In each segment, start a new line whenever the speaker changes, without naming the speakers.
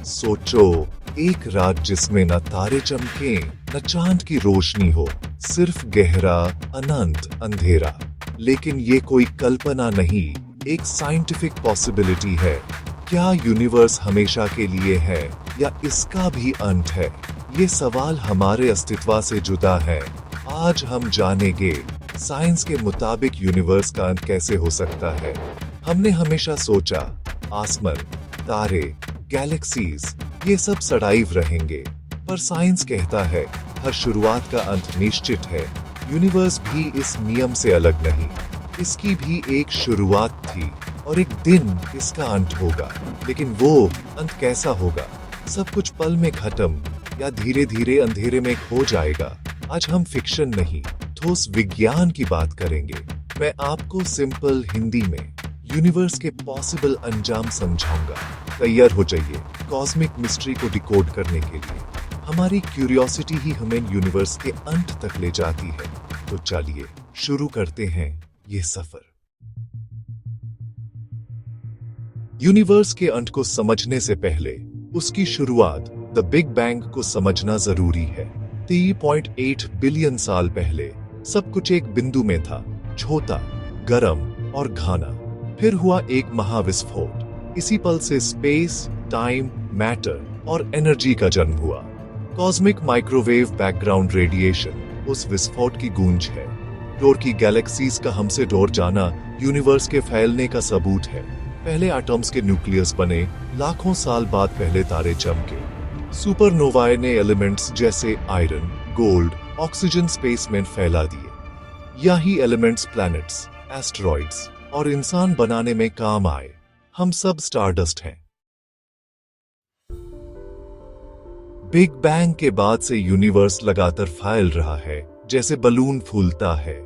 सोचो, एक रात जिसमें न तारे चमके न चांद की रोशनी हो, सिर्फ गहरा अनंत अंधेरा। लेकिन ये कोई कल्पना नहीं, एक साइंटिफिक पॉसिबिलिटी है। क्या यूनिवर्स हमेशा के लिए है या इसका भी अंत है? ये सवाल हमारे अस्तित्व से जुदा है। आज हम जानेंगे साइंस के मुताबिक यूनिवर्स का अंत कैसे हो सकता है। हमने हमेशा सोचा आसमान, तारे, गैलेक्सीज ये सब सदैव रहेंगे, पर साइंस कहता है हर शुरुआत का अंत निश्चित है। यूनिवर्स भी इस नियम से अलग नहीं, इसकी भी एक शुरुआत थी और एक दिन इसका अंत होगा। लेकिन वो अंत कैसा होगा? सब कुछ पल में खत्म या धीरे धीरे अंधेरे में खो जाएगा? आज हम फिक्शन नहीं, ठोस विज्ञान की बात करेंगे। मैं आपको सिंपल हिंदी में यूनिवर्स के पॉसिबल अंजाम समझाऊंगा। तैयार हो जाइए कॉस्मिक मिस्ट्री को डिकोड करने के लिए। हमारी क्यूरियोसिटी ही हमें यूनिवर्स के अंत तक ले जाती है। तो चलिए शुरू करते हैं ये सफर। यूनिवर्स के अंत को समझने से पहले उसकी शुरुआत द बिग बैंग को समझना जरूरी है। 3.8 बिलियन साल पहले सब कुछ एक बिंदु में था, छोटा, गर्म और घना। फिर हुआ एक महाविस्फोट। इसी पल से स्पेस, टाइम, मैटर और एनर्जी का जन्म हुआ। कॉस्मिक माइक्रोवेव बैकग्राउंड रेडिएशन उस विस्फोट की गूंज है। दूर की गैलेक्सीज का हमसे दूर जाना यूनिवर्स के फैलने का सबूत है। पहले एटम्स के न्यूक्लियस बने, लाखों साल बाद पहले तारे चमके। सुपरनोवाए ने एलिमेंट्स जैसे आयरन, गोल्ड, ऑक्सीजन स्पेस में फैला दिए। यही एलिमेंट्स प्लैनेट्स, एस्टेरॉइड्स और इंसान बनाने में काम आए। हम सब स्टारडस्ट हैं। बिग बैंग के बाद से यूनिवर्स लगातार फैल रहा है, जैसे बलून फूलता है।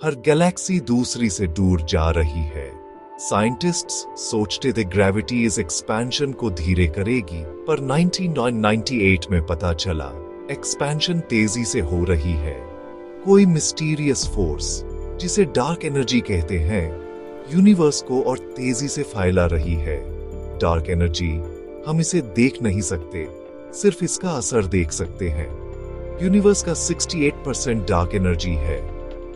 हर गैलेक्सी दूसरी से दूर जा रही है। साइंटिस्ट्स सोचते थे ग्रेविटी इस एक्सपेंशन को धीरे करेगी, पर 1998 में पता चला एक्सपेंशन तेजी से हो रही है। कोई मिस्टीरियस फोर्स, जिसे डार्क एनर्जी कहते हैं, यूनिवर्स को और तेजी से फैला रही है। डार्क एनर्जी, हम इसे देख नहीं सकते, सिर्फ इसका असर देख सकते हैं। यूनिवर्स का 68% डार्क एनर्जी है,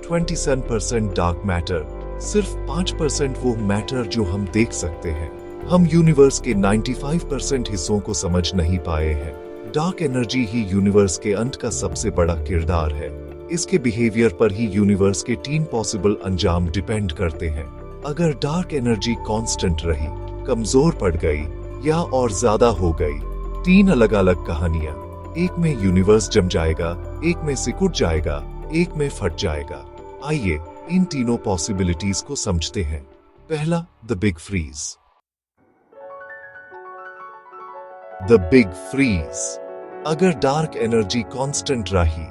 27% डार्क मैटर, सिर्फ 5% वो मैटर जो हम देख सकते हैं। हम यूनिवर्स के 95% हिस्सों को समझ नहीं पाए हैं। डार्क एनर्जी ही यूनिवर्स के अंत का सबसे बड़ा किरदार है। इसके बिहेवियर पर ही यूनिवर्स के 3 पॉसिबल अंजाम डिपेंड करते हैं। अगर डार्क एनर्जी कांस्टेंट रही, कमजोर पड़ गई या और ज्यादा हो गई, 3 अलग अलग कहानियां। एक में यूनिवर्स जम जाएगा, एक में सिकुड़ जाएगा, एक में फट जाएगा। आइए इन तीनों पॉसिबिलिटीज को समझते हैं। पहला, the big freeze. The big freeze. अगर डार्क एनर्जी कांस्टेंट रही,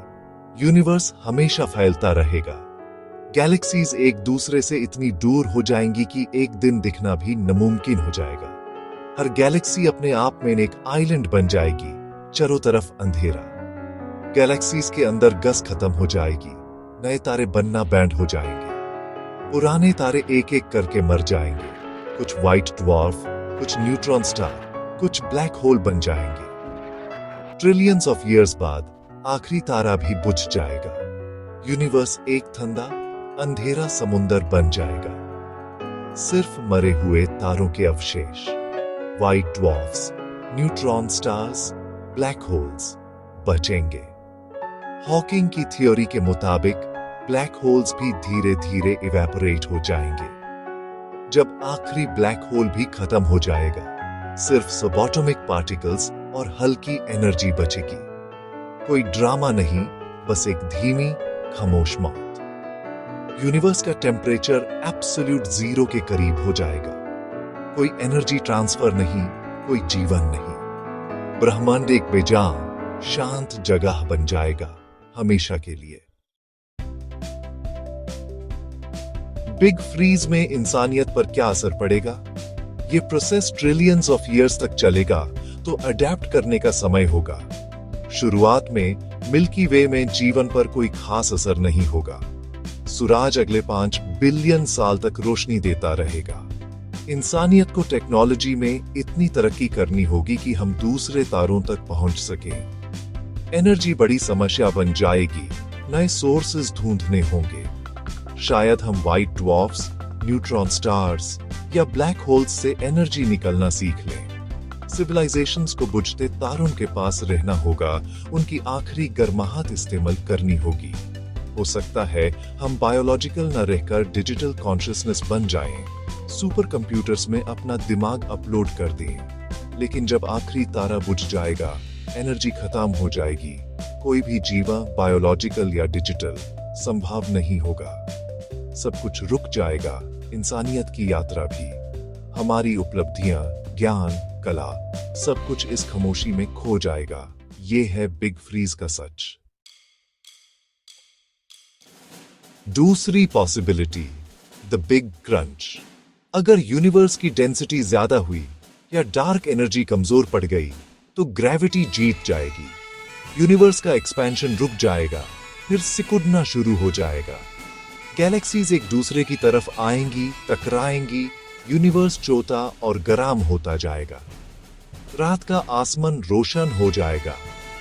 यूनिवर्स हमेशा फैलता रहेगा। गैलेक्सीज एक दूसरे से इतनी दूर हो जाएंगी कि एक दिन दिखना भी नामुमकिन हो जाएगा। हर गैलेक्सी अपने आप में एक आइलैंड बन जाएगी, चारों तरफ अंधेरा। गैलेक्सीज के अंदर गैस खत्म हो जाएगी, नए तारे बनना बैंड हो जाएंगे। पुराने तारे एक एक करके मर जाएंगे। कुछ व्हाइट ड्वार्फ, कुछ न्यूट्रॉन स्टार, कुछ ब्लैक होल बन जाएंगे। ट्रिलियंस ऑफ ईयर्स बाद आखिरी तारा भी बुझ जाएगा। यूनिवर्स एक ठंडा अंधेरा समुंदर बन जाएगा। सिर्फ मरे हुए तारों के अवशेष, white dwarfs, neutron stars, black holes बचेंगे। हॉकिंग की थ्योरी के मुताबिक ब्लैक होल्स भी धीरे धीरे इवेपोरेट हो जाएंगे। जब आखिरी ब्लैक होल भी खत्म हो जाएगा, सिर्फ सबएटॉमिक पार्टिकल्स और हल्की एनर्जी बचेगी। कोई ड्रामा नहीं, बस एक धीमी, खामोश मौत। यूनिवर्स का टेम्परेचर एब्सोल्यूट 0 के करीब हो जाएगा। कोई एनर्जी ट्रांसफर नहीं, कोई जीवन नहीं। ब्रह्मांड एक बेजान, शांत जगह बन जाएगा, हमेशा के लिए। बिग फ्रीज में इंसानियत पर क्या असर पड़ेगा? ये प्रोसेस ट्रिलियंस ऑफ ईयर्स तक चलेगा, तो अडेप्ट करने का समय होगा। शुरुआत में मिल्की वे में जीवन पर कोई खास असर नहीं होगा। सूरज अगले 5 बिलियन साल तक रोशनी देता रहेगा। इंसानियत को टेक्नोलॉजी में इतनी तरक्की करनी होगी कि हम दूसरे तारों तक पहुंच सकें। एनर्जी बड़ी समस्या बन जाएगी, नए सोर्सेज ढूंढने होंगे। शायद हम व्हाइट ड्वार्फ्स, न्यूट्रॉन स्टार्स या ब्लैक होल्स से एनर्जी निकलना सीख लें। सिविलाइजेशंस को बुझते तारों के पास रहना होगा, उनकी आखिरी गर्माहट इस्तेमाल करनी होगी। हो सकता है हम बायोलॉजिकल न रहकर डिजिटल कॉन्शियसनेस बन जाएं, सुपर कंप्यूटर्स में अपना दिमाग अपलोड कर दें। लेकिन जब आखिरी तारा बुझ जाएगा, एनर्जी खत्म हो जाएगी, कोई भी जीवा बायोलॉजिकल या डिजिटल संभव नहीं होगा। सब कुछ रुक जाएगा, इंसानियत की यात्रा भी। हमारी उपलब्धियां, ज्ञान, कला, सब कुछ इस खामोशी में खो जाएगा। ये है बिग फ्रीज का सच। दूसरी पॉसिबिलिटी, द बिग क्रंच। अगर यूनिवर्स की डेंसिटी ज्यादा हुई या डार्क एनर्जी कमजोर पड़ गई तो ग्रेविटी जीत जाएगी। यूनिवर्स का एक्सपेंशन रुक जाएगा, फिर सिकुड़ना शुरू हो जाएगा। गैलेक्सीज एक दूसरे की तरफ आएंगी, टकराएंगी, यूनिवर्स छोटा और गर्म होता जाएगा। रात का आसमान रोशन हो जाएगा,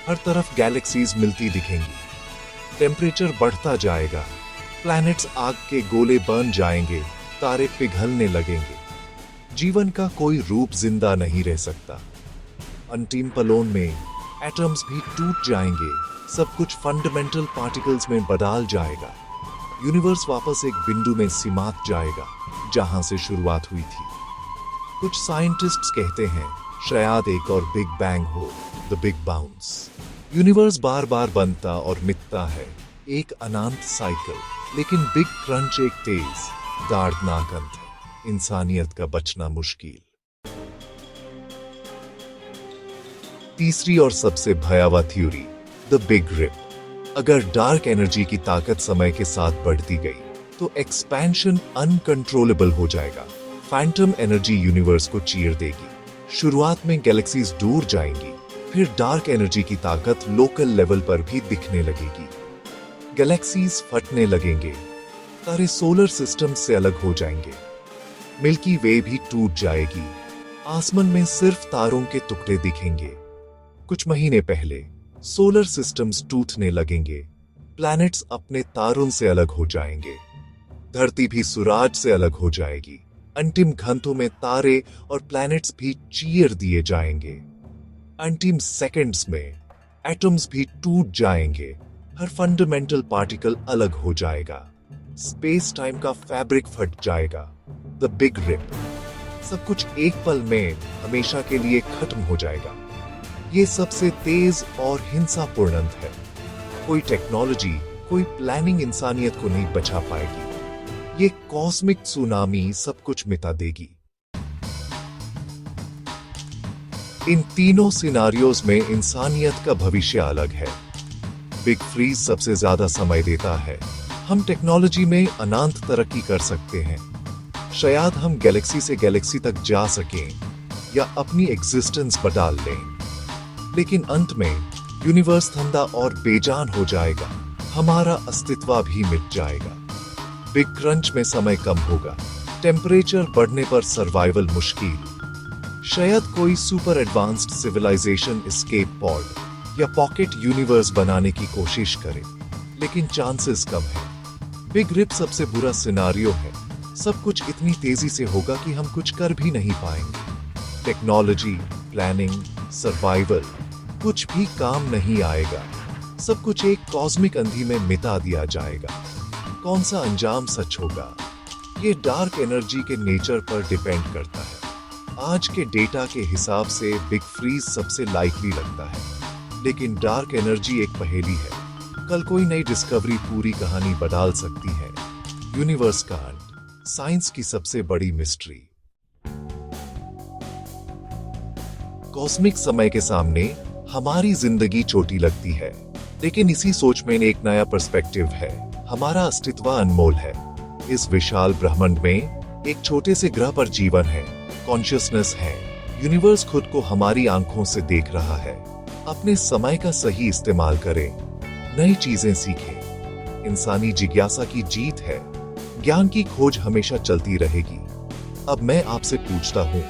हर तरफ गैलेक्सीज मिलती दिखेंगी। टेम्परेचर बढ़ता जाएगा, प्लैनेट्स आग के गोले बन जाएंगे, तारे पिघलने लगेंगे। जीवन का कोई रूप जिंदा नहीं रह सकता। अंतिम पलों में एटम्स भी टूट जाएंगे, सब कुछ फंडामेंटल पार्टिकल्स में बदल जाएगा। यूनिवर्स वापस एक बिंदु में सिमट जाएगा जहां से शुरुआत हुई थी। कुछ साइंटिस्ट्स कहते हैं शायद एक और बिग बैंग हो, द बिग बाउंस। यूनिवर्स बार बार बनता और मिटता है, एक अनंत साइकिल। लेकिन बिग क्रंच एक तेज दर्दनाक अंत है, इंसानियत का बचना मुश्किल। तीसरी और सबसे भयावह थ्योरी, द बिग रिप। अगर डार्क एनर्जी की ताकत समय के साथ बढ़ती गई तो एक्सपेंशन अनकंट्रोलेबल हो जाएगा। फैंटम एनर्जी यूनिवर्स को चीर देगी। शुरुआत में गैलेक्सीज दूर जाएंगी, फिर डार्क एनर्जी की ताकत लोकल लेवल पर भी दिखने लगेगी। गैलेक्सीज फटने लगेंगे, तारे सोलर सिस्टम से अलग हो जाएंगे, मिल्की वे भी टूट जाएगी, आसमान में सिर्फ तारों के टुकड़े दिखेंगे। कुछ महीने पहले सोलर सिस्टम्स टूटने लगेंगे, प्लैनेट्स अपने तारों से अलग हो जाएंगे, धरती भी सूरज से अलग हो जाएगी। अंतिम घंटों में तारे और प्लैनेट्स भी चीर दिए जाएंगे। अंतिम सेकंड्स में एटम्स भी टूट जाएंगे, हर फंडामेंटल पार्टिकल अलग हो जाएगा, स्पेस टाइम का फैब्रिक फट जाएगा। The big rip. सब कुछ एक पल में हमेशा के लिए खत्म हो जाएगा। ये सबसे तेज और हिंसापूर्ण अंत है। कोई टेक्नोलॉजी, कोई प्लानिंग इंसानियत को नहीं बचा पाएगी। ये कॉस्मिक सुनामी सब कुछ मिटा देगी। इन तीनों सिनारियोज में इंसानियत का भविष्य अलग है। बिग फ्रीज सबसे ज्यादा समय देता है। हम टेक्नोलॉजी में अनंत तरक्की कर सकते हैं, शायद हम गैलेक्सी से गैलेक्सी तक जा सकें या अपनी एग्जिस्टेंस बदल लें। लेकिन अंत में यूनिवर्स ठंडा और बेजान हो जाएगा, हमारा अस्तित्व भी मिट जाएगा। बिग क्रंच में समय कम होगा, टेम्परेचर बढ़ने पर सर्वाइवल मुश्किल। शायद कोई super advanced civilization escape pod या पॉकेट यूनिवर्स बनाने की कोशिश करे, लेकिन चांसेस कम है। बिग रिप सबसे बुरा सिनारियो है। सब कुछ इतनी तेजी से होगा कि हम कुछ कर भी नहीं पाएंगे। टेक्नोलॉजी, प्लानिंग, सर्वाइवल, कुछ भी काम नहीं आएगा। सब कुछ एक कॉस्मिक अंधी में मिटा दिया जाएगा। कौन सा अंजाम सच होगा, ये डार्क एनर्जी के नेचर पर डिपेंड करता है। आज के डेटा के हिसाब से बिग फ्रीज सबसे लाइकली लगता है, लेकिन डार्क एनर्जी एक पहेली है। कल कोई नई डिस्कवरी पूरी कहानी बदल सकती है। यूनिवर्स का अंत, साइंस की सबसे बड़ी मिस्ट्री। कॉस्मिक समय के सामने हमारी जिंदगी छोटी लगती है, लेकिन इसी सोच में एक नया पर्सपेक्टिव है। हमारा अस्तित्व अनमोल है। इस विशाल ब्रह्मांड में एक छोटे से ग्रह पर जीवन है, कॉन्शियसनेस है। यूनिवर्स खुद को हमारी आंखों से देख रहा है। अपने समय का सही इस्तेमाल करें, नई चीजें सीखें। इंसानी जिज्ञासा की जीत है। ज्ञान की खोज हमेशा चलती रहेगी। अब मैं आपसे पूछता हूँ,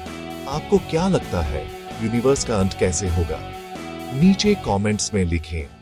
आपको क्या लगता है यूनिवर्स का अंत कैसे होगा? नीचे कमेंट्स में लिखें।